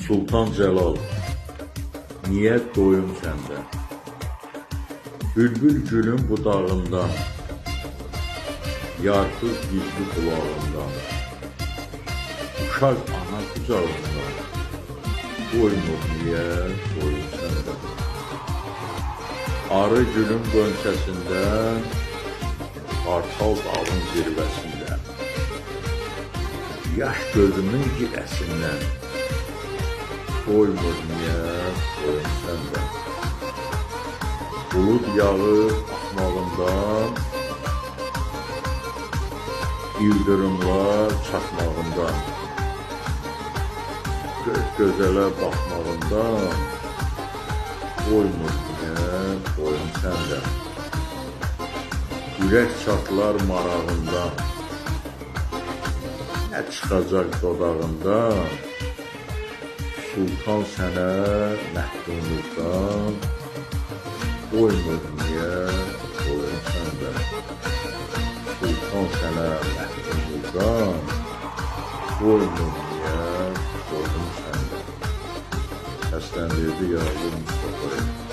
Sultan Cəlal, niyyət doyum səndə. Bülbül gülün budağından, yarpız gizli qulağından, uşaq ana qucağından, doymur niyyət doyum səndə. Arı gülün qönçəsindən, qartal dağın zirvəsindən, yaş gözümün girəsindən, doymur niyyət doyum səndə. Bulud yağır axmağından, ildırımlar çaxmağından, gözələ baxmağından, doymur niyyət doyum səndə. Ürək çatlar marağından, nə çıxacaq dodağından, sultan sənə məhdumluqdan, doymur niyyət doyum səndə. Sultan sənə məhdumluqdan, doymur niyyət doyum səndə. Səsləndirdi Yaqub Mustafa.